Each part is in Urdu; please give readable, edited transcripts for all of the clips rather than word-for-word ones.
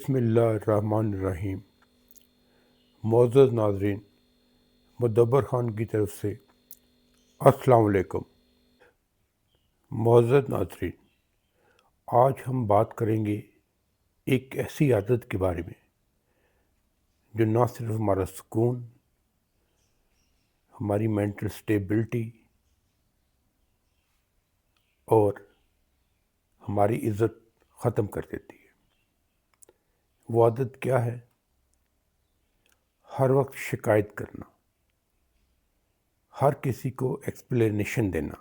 بسم اللہ الرحمن الرحیم۔ معزز ناظرین، مدبر خان کی طرف سے السلام علیکم۔ معزز ناظرین، آج ہم بات کریں گے ایک ایسی عادت کے بارے میں جو نہ صرف ہمارا سکون، ہماری مینٹل سٹیبلٹی اور ہماری عزت ختم کر دیتی ہے۔ وہ عادت کیا ہے؟ ہر وقت شکایت کرنا، ہر کسی کو ایکسپلینیشن دینا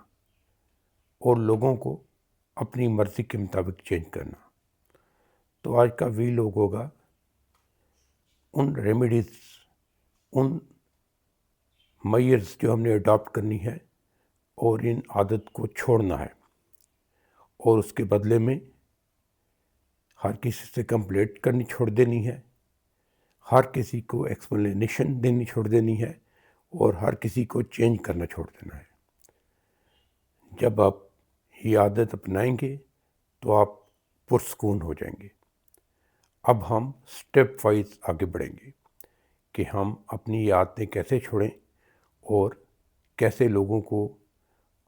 اور لوگوں کو اپنی مرضی کے مطابق چینج کرنا۔ تو آج کا ویلوگ ہوگا ان ریمیڈیز، ان میئرز جو ہم نے اڈاپٹ کرنی ہے اور ان عادت کو چھوڑنا ہے، اور اس کے بدلے میں ہر کسی سے کمپلینٹ کرنی چھوڑ دینی ہے، ہر کسی کو ایکسپلینیشن دینی چھوڑ دینی ہے، اور ہر کسی کو چینج کرنا چھوڑ دینا ہے۔ جب آپ یہ عادت اپنائیں گے تو آپ پرسکون ہو جائیں گے۔ اب ہم سٹیپ وائز آگے بڑھیں گے کہ ہم اپنی یہ عادتیں کیسے چھوڑیں اور کیسے لوگوں کو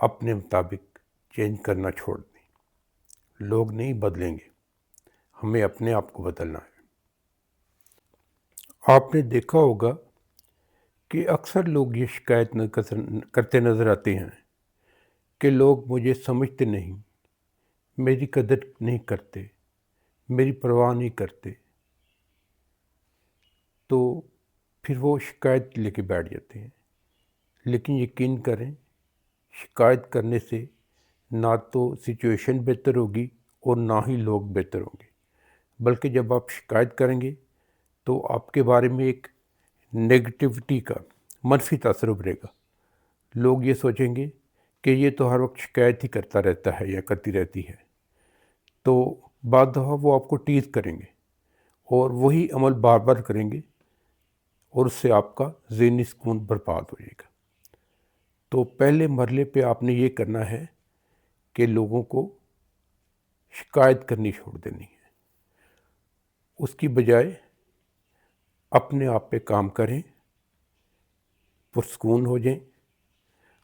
اپنے مطابق چینج کرنا چھوڑ دیں۔ لوگ نہیں بدلیں گے، ہمیں اپنے آپ کو بدلنا ہے۔ آپ نے دیکھا ہوگا کہ اکثر لوگ یہ شکایت کرتے نظر آتے ہیں کہ لوگ مجھے سمجھتے نہیں، میری قدر نہیں کرتے، میری پرواہ نہیں کرتے، تو پھر وہ شکایت لے کے بیٹھ جاتے ہیں۔ لیکن یقین کریں، شکایت کرنے سے نہ تو سچویشن بہتر ہوگی اور نہ ہی لوگ بہتر ہوں گے، بلکہ جب آپ شکایت کریں گے تو آپ کے بارے میں ایک نیگیٹیوٹی کا منفی تاثر ابھرے گا۔ لوگ یہ سوچیں گے کہ یہ تو ہر وقت شکایت ہی کرتا رہتا ہے یا کرتی رہتی ہے، تو بعض دفعہ وہ آپ کو ٹیز کریں گے اور وہی عمل بار بار کریں گے، اور اس سے آپ کا ذہنی سکون برباد ہو جائے گا۔ تو پہلے مرحلے پہ آپ نے یہ کرنا ہے کہ لوگوں کو شکایت کرنی چھوڑ دینی ہے۔ اس کی بجائے اپنے آپ پہ کام کریں، پرسکون ہو جائیں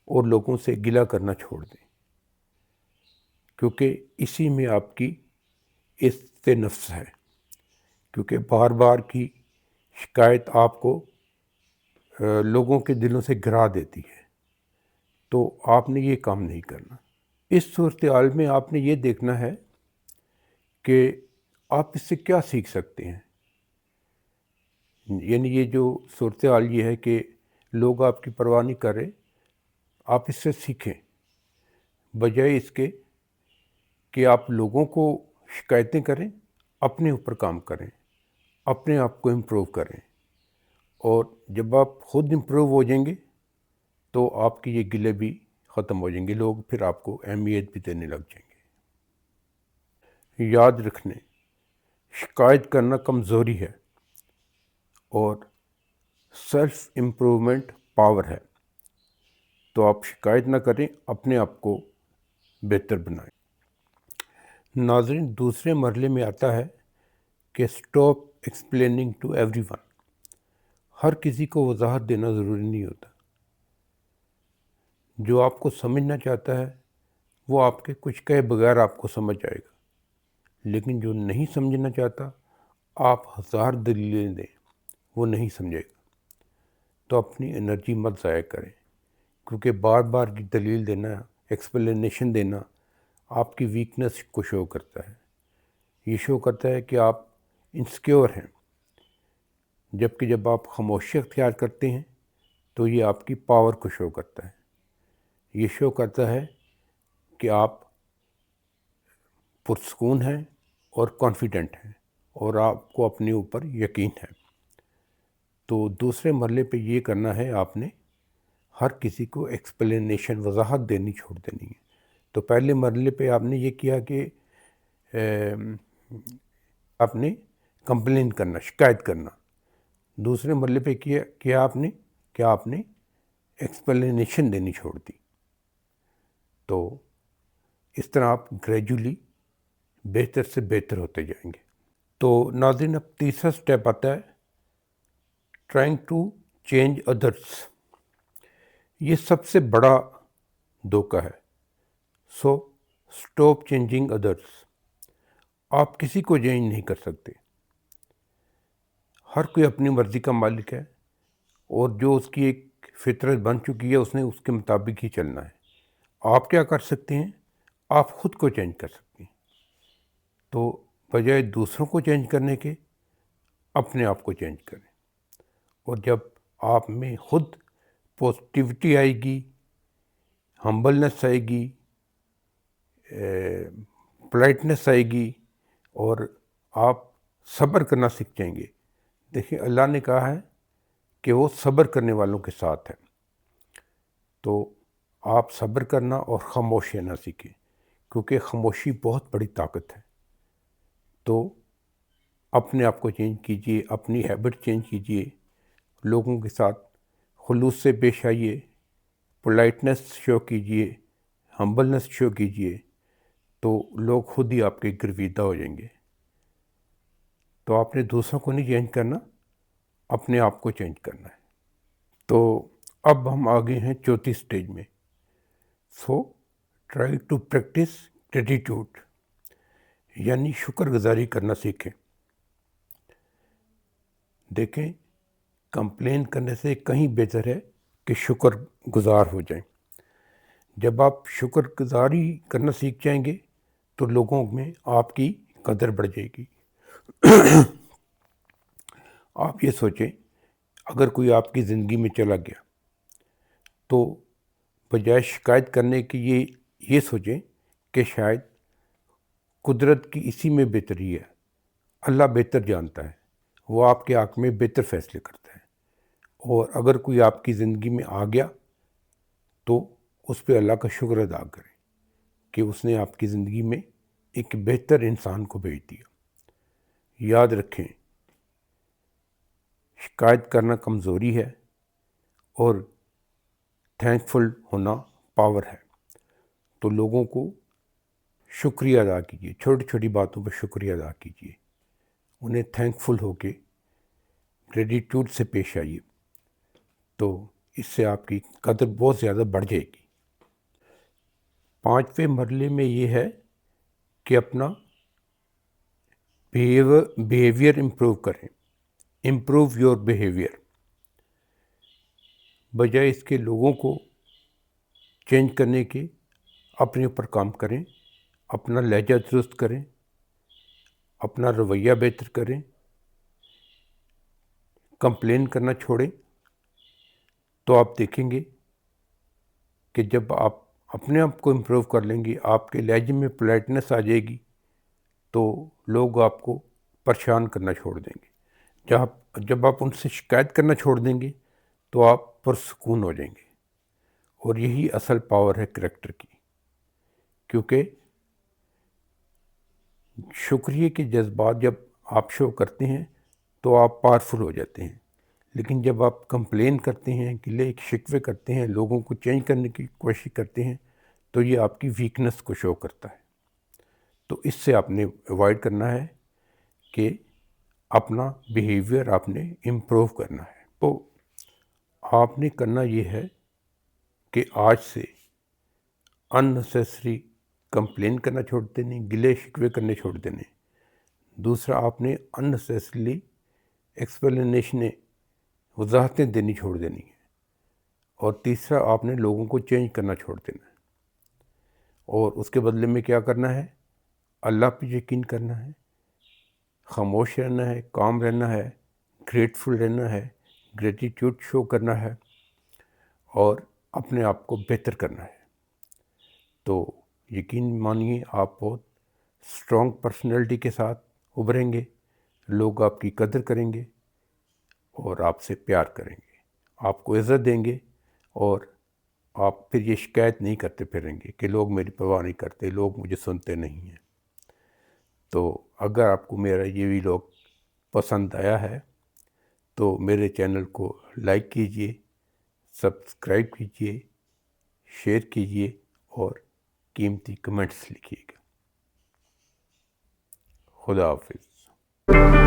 اور لوگوں سے گلہ کرنا چھوڑ دیں، کیونکہ اسی میں آپ کی عزت نفس ہے۔ کیونکہ بار بار کی شکایت آپ کو لوگوں کے دلوں سے گرا دیتی ہے، تو آپ نے یہ کام نہیں کرنا۔ اس صورتحال میں آپ نے یہ دیکھنا ہے کہ آپ اس سے کیا سیکھ سکتے ہیں۔ یعنی یہ جو صورتحال یہ ہے کہ لوگ آپ کی پرواہ نہیں کر رہے، آپ اس سے سیکھیں، بجائے اس کے کہ آپ لوگوں کو شکایتیں کریں، اپنے اوپر کام کریں، اپنے آپ کو امپروو کریں، اور جب آپ خود امپروو ہو جائیں گے تو آپ کی یہ گلے بھی ختم ہو جائیں گے، لوگ پھر آپ کو اہمیت بھی دینے لگ جائیں گے۔ یاد رکھنے، شکایت کرنا کمزوری ہے اور سیلف امپروومنٹ پاور ہے۔ تو آپ شکایت نہ کریں، اپنے آپ کو بہتر بنائیں۔ ناظرین، دوسرے مرحلے میں آتا ہے کہ stop explaining to everyone. ہر کسی کو وضاحت دینا ضروری نہیں ہوتا۔ جو آپ کو سمجھنا چاہتا ہے وہ آپ کے کچھ کہے بغیر آپ کو سمجھ جائے گا، لیکن جو نہیں سمجھنا چاہتا، آپ ہزار دلیلیں دیں، وہ نہیں سمجھے گا۔ تو اپنی انرجی مت ضائع کریں، کیونکہ بار بار کی دلیل دینا، ایکسپلینیشن دینا آپ کی ویکنس کو شو کرتا ہے۔ یہ شو کرتا ہے کہ آپ انسیکیور ہیں، جبکہ جب آپ خاموشی اختیار کرتے ہیں تو یہ آپ کی پاور کو شو کرتا ہے۔ یہ شو کرتا ہے کہ آپ پرسکون ہیں اور کانفیڈنٹ ہیں، اور آپ کو اپنے اوپر یقین ہے۔ تو دوسرے مرحلے پہ یہ کرنا ہے، آپ نے ہر کسی کو ایکسپلینیشن، وضاحت دینی چھوڑ دینی ہے۔ تو پہلے مرحلے پہ آپ نے یہ کیا کہ آپ نے کمپلین کرنا، شکایت کرنا۔ دوسرے مرحلے پہ کیا آپ نے ایکسپلینیشن دینی چھوڑ دی۔ تو اس طرح آپ گریجولی بہتر سے بہتر ہوتے جائیں گے۔ تو ناظرین اب تیسرا سٹیپ آتا ہے ٹرائنگ ٹو چینج ادرس. یہ سب سے بڑا دھوکہ ہے. سو اسٹاپ چینجنگ ادرس. آپ کسی کو چینج نہیں کر سکتے. ہر کوئی اپنی مرضی کا مالک ہے اور جو اس کی ایک فطرت بن چکی ہے اس نے اس کے مطابق ہی چلنا ہے. آپ کیا کر سکتے ہیں؟ آپ خود کو چینج کر سکتے ہیں. تو بجائے دوسروں کو چینج کرنے کے اپنے آپ کو چینج کریں. اور جب آپ میں خود پازیٹیوٹی آئے گی، ہمبلنس آئے گی، پولائٹنس آئے گی اور آپ صبر کرنا سیکھ جائیں گے. دیکھیں اللہ نے کہا ہے کہ وہ صبر کرنے والوں کے ساتھ ہے. تو آپ صبر کرنا اور خاموشی نہ سیکھیں کیونکہ خاموشی بہت بڑی طاقت ہے. تو اپنے آپ کو چینج کیجئے، اپنی ہیبٹ چینج کیجئے، لوگوں کے ساتھ خلوص سے پیش آئیے، پولائٹنس شو کیجئے، ہمبلنس شو کیجئے، تو لوگ خود ہی آپ کے گرویدہ ہو جائیں گے. تو آپ نے دوسروں کو نہیں چینج کرنا، اپنے آپ کو چینج کرنا ہے. تو اب ہم آگے ہیں چوتھی سٹیج میں. So try to practise gratitude, یعنی شکر گزاری کرنا سیکھیں. دیکھیں کمپلین کرنے سے کہیں بہتر ہے کہ شکر گزار ہو جائیں. جب آپ شکر گزاری کرنا سیکھ جائیں گے تو لوگوں میں آپ کی قدر بڑھ جائے گی. آپ یہ سوچیں اگر کوئی آپ کی زندگی میں چلا گیا تو بجائے شکایت کرنے کی یہ سوچیں کہ شاید قدرت کی اسی میں بہتری ہے. اللہ بہتر جانتا ہے، وہ آپ کے حق میں بہتر فیصلے کرتا ہے. اور اگر کوئی آپ کی زندگی میں آ گیا تو اس پہ اللہ کا شکر ادا کریں کہ اس نے آپ کی زندگی میں ایک بہتر انسان کو بھیج دیا. یاد رکھیں شکایت کرنا کمزوری ہے اور تھینکفل ہونا پاور ہے. تو لوگوں کو شکریہ ادا کیجیے، چھوٹی چھوٹی باتوں پہ شکریہ ادا کیجیے، انہیں تھینکفل ہو کے گریٹیٹیوڈ سے پیش آئیے. تو اس سے آپ کی قدر بہت زیادہ بڑھ جائے گی. 5ویں مرحلے میں یہ ہے کہ اپنا بیہیویئر امپروو کریں. Improve your behaviour. بجائے اس کے لوگوں کو چینج کرنے کے اپنے اوپر کام کریں، اپنا لہجہ درست کریں، اپنا رویہ بہتر کریں، کمپلین کرنا چھوڑیں. تو آپ دیکھیں گے کہ جب آپ اپنے آپ کو امپروو کر لیں گے، آپ کے لہجے میں پولائٹنس آ جائے گی تو لوگ آپ کو پریشان کرنا چھوڑ دیں گے. جب آپ ان سے شکایت کرنا چھوڑ دیں گے تو آپ پرسکون ہو جائیں گے. اور یہی اصل پاور ہے کریکٹر کی. کیونکہ شکریہ کے جذبات جب آپ شو کرتے ہیں تو آپ پاورفل ہو جاتے ہیں. لیکن جب آپ کمپلین کرتے ہیں، گلے شکوے کرتے ہیں، لوگوں کو چینج کرنے کی کوشش کرتے ہیں تو یہ آپ کی ویکنس کو شو کرتا ہے. تو اس سے آپ نے اوائڈ کرنا ہے کہ اپنا بیہیویئر آپ نے امپروو کرنا ہے. تو آپ نے کرنا یہ ہے کہ آج سے اننیسیسری کمپلین کرنا چھوڑ دینے، گلے شکوے کرنے چھوڑ دینے. دوسرا آپ نے اننیسیسریلی ایکسپلینیشنیں، وضاحتیں دینی چھوڑ دینی ہیں. اور تیسرا آپ نے لوگوں کو چینج کرنا چھوڑ دینا ہے. اور اس کے بدلے میں کیا کرنا ہے؟ اللہ پہ یقین کرنا ہے، خاموش رہنا ہے، کام رہنا ہے، گریٹفل رہنا ہے، گریٹیٹیوڈ شو کرنا ہے اور اپنے آپ کو بہتر کرنا ہے. تو یقین مانیے آپ بہت اسٹرانگ پرسنالٹی کے ساتھ ابھریں گے. لوگ آپ کی قدر کریں گے اور آپ سے پیار کریں گے، آپ کو عزت دیں گے. اور آپ پھر یہ شکایت نہیں کرتے پھریں گے کہ لوگ میری پرواہ نہیں کرتے، لوگ مجھے سنتے نہیں ہیں. تو اگر آپ کو میرا یہ ویلاگ پسند آیا ہے تو میرے چینل کو لائک کیجئے، سبسکرائب کیجئے، شیئر کیجئے اور قیمتی کمنٹس لکھیے گا. خدا حافظ. ہے.